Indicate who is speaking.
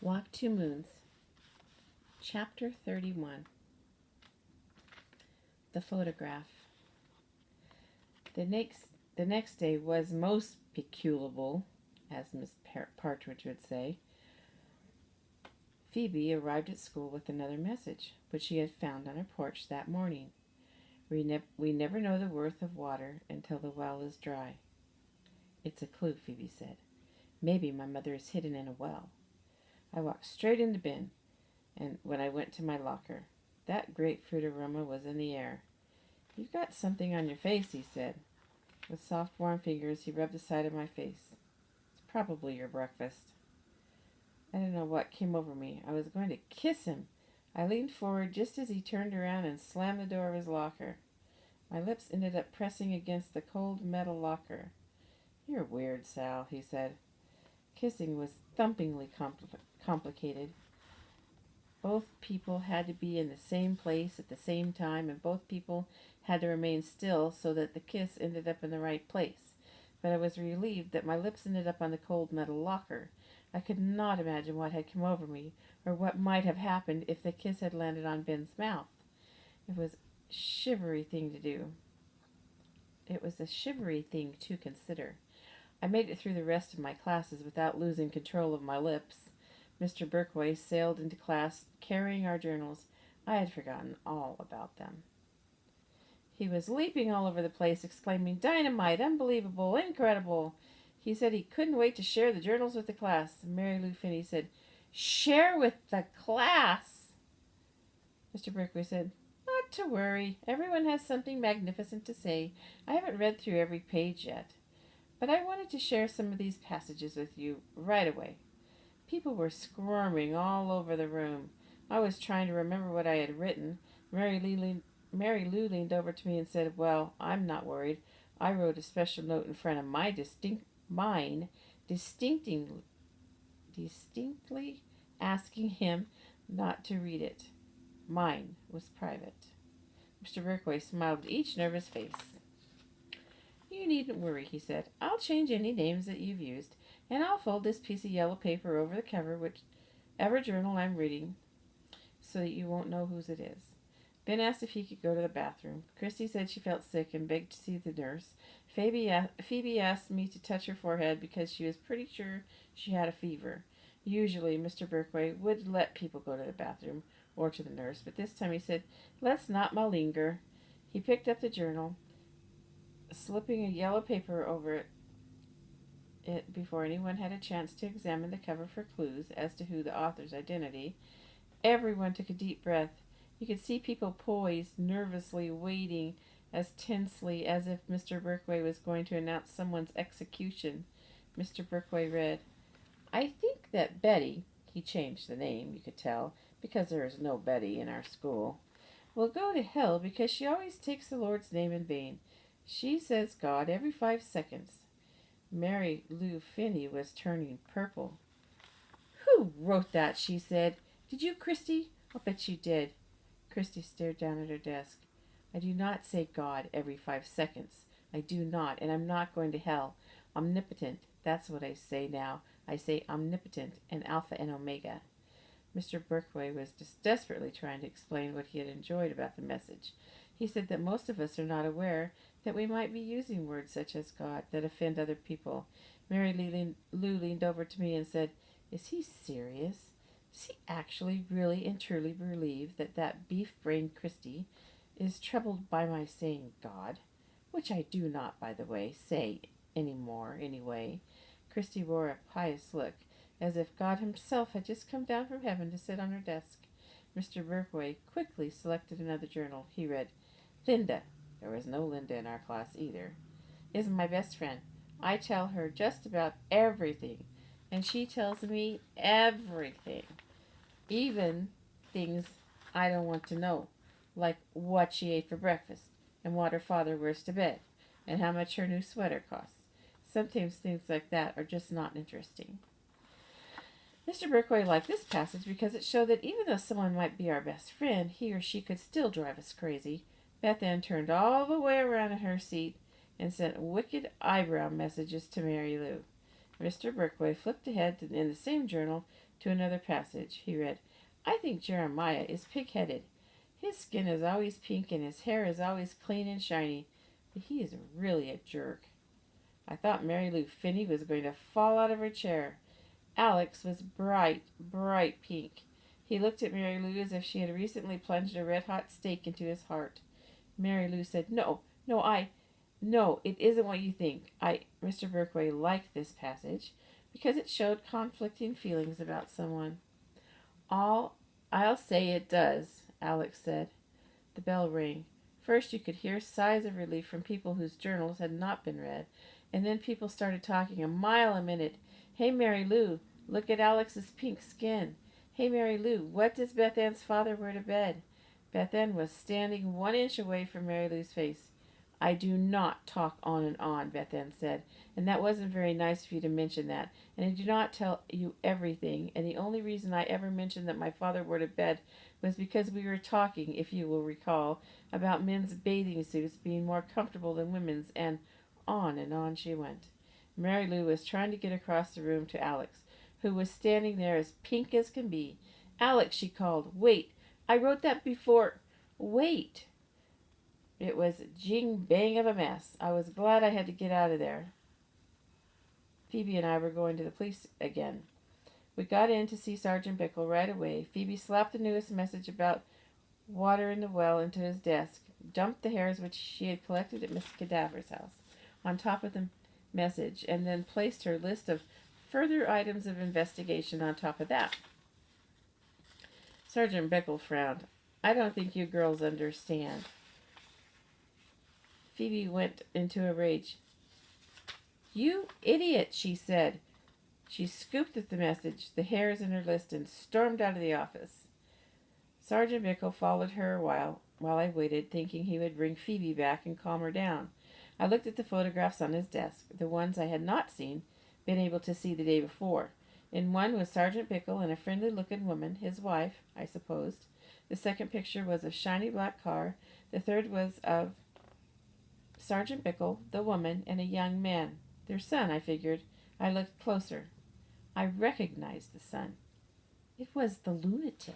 Speaker 1: Walk Two Moons, Chapter 31. The Photograph. The next day was most peculiar, as Miss Partridge would say. Phoebe arrived at school with another message, which she had found on her porch that morning. We never know the worth of water until the well is dry. It's a clue, Phoebe said. Maybe my mother is hidden in a well. I walked straight into Ben, and when I went to my locker, that grapefruit aroma was in the air. You've got something on your face, he said. With soft, warm fingers, he rubbed the side of my face. It's probably your breakfast. I don't know what came over me. I was going to kiss him. I leaned forward just as he turned around and slammed the door of his locker. My lips ended up pressing against the cold metal locker. You're weird, Sal, he said. Kissing was thumpingly complicated. Both people had to be in the same place at the same time, and both people had to remain still so that the kiss ended up in the right place. But I was relieved that my lips ended up on the cold metal locker. I could not imagine what had come over me, or what might have happened if the kiss had landed on Ben's mouth. It was a shivery thing to do. It was a shivery thing to consider. I made it through the rest of my classes without losing control of my lips. Mr. Berkway sailed into class carrying our journals. I had forgotten all about them. He was leaping all over the place, exclaiming, "Dynamite! Unbelievable! Incredible!" He said he couldn't wait to share the journals with the class. Mary Lou Finney said, "Share with the class!" Mr. Berkway said, "Not to worry. Everyone has something magnificent to say. I haven't read through every page yet. But I wanted to share some of these passages with you right away." People were squirming all over the room. I was trying to remember what I had written. Mary Lou leaned over to me and said, "Well, I'm not worried. I wrote a special note in front of mine, distinctly asking him not to read it. Mine was private." Mr. Berkway smiled at each nervous face. "You needn't worry," he said. "I'll change any names that you've used, and I'll fold this piece of yellow paper over the cover, whichever journal I'm reading, so that you won't know whose it is." Ben asked if he could go to the bathroom. Christy said she felt sick and begged to see the nurse. Phoebe asked me to touch her forehead because she was pretty sure she had a fever. Usually, Mr. Berkway would let people go to the bathroom or to the nurse, but this time he said, "Let's not malinger." He picked up the journal, slipping a yellow paper over it before anyone had a chance to examine the cover for clues as to who the author's identity. Everyone took a deep breath. You could see people poised, nervously waiting as tensely as if Mr. Berkway was going to announce someone's execution. Mr. Berkway read, "I think that Betty," he changed the name, you could tell, because there is no Betty in our school, "will go to hell because she always takes the Lord's name in vain. She says God every 5 seconds. Mary Lou Finney was turning purple. "Who wrote that?" she said. "Did you, Christy?" "I'll bet you did." Christy stared down at her desk. "I do not say God every 5 seconds. I do not, and I'm not going to hell. Omnipotent, that's what I say now. I say omnipotent and Alpha and Omega." Mr. Berkway was just desperately trying to explain what he had enjoyed about the message. He said that most of us are not aware that we might be using words such as God that offend other people. Mary Lou leaned over to me and said, "Is he serious? Does he actually, really, and truly believe that beef-brained Christy is troubled by my saying God? Which I do not, by the way, say any more, anyway." Christy wore a pious look, as if God himself had just come down from heaven to sit on her desk. Mr. Berkway quickly selected another journal. He read, "Linda," there was no Linda in our class either, "is my best friend. I tell her just about everything, and she tells me everything. Even things I don't want to know, like what she ate for breakfast, and what her father wears to bed, and how much her new sweater costs. Sometimes things like that are just not interesting." Mr. Berkway liked this passage because it showed that even though someone might be our best friend, he or she could still drive us crazy. Beth Ann turned all the way around in her seat and sent wicked eyebrow messages to Mary Lou. Mr. Berkway flipped ahead in the same journal to another passage. He read, I think Jeremiah is pig-headed. His skin is always pink and his hair is always clean and shiny, but he is really a jerk. I thought Mary Lou Finney was going to fall out of her chair. Alex was bright, bright pink. He looked at Mary Lou as if she had recently plunged a red-hot stake into his heart. Mary Lou said, No, it isn't what you think. Mr. Berkway liked this passage because it showed conflicting feelings about someone. I'll say it does, Alex said. The bell rang. First you could hear sighs of relief from people whose journals had not been read, and then people started talking a mile a minute. Hey, Mary Lou, look at Alex's pink skin. Hey, Mary Lou, what does Beth Ann's father wear to bed? Beth Ann was standing 1 inch away from Mary Lou's face. I do not talk on and on, Beth Ann said, and that wasn't very nice of you to mention that, and I do not tell you everything, and the only reason I ever mentioned that my father wore to bed was because we were talking, if you will recall, about men's bathing suits being more comfortable than women's, and on she went. Mary Lou was trying to get across the room to Alex, who was standing there as pink as can be. Alex, she called, wait, I wrote that before. Wait. It was jing-bang of a mess. I was glad I had to get out of there. Phoebe and I were going to the police again. We got in to see Sergeant Bickle right away. Phoebe slapped the newest message about water in the well into his desk, dumped the hairs which she had collected at Miss Cadaver's house on top of the message, and then placed her list of further items of investigation on top of that. Sergeant Bickle frowned. I don't think you girls understand. Phoebe went into a rage. You idiot, she said. She scooped at the message, the hairs in her list, and stormed out of the office. Sergeant Bickle followed her a while I waited, thinking he would bring Phoebe back and calm her down. I looked at the photographs on his desk, the ones I had not been able to see the day before. In one was Sergeant Bickle and a friendly-looking woman, his wife, I supposed. The second picture was of a shiny black car. The third was of Sergeant Bickle, the woman, and a young man. Their son, I figured. I looked closer. I recognized the son. It was the lunatic.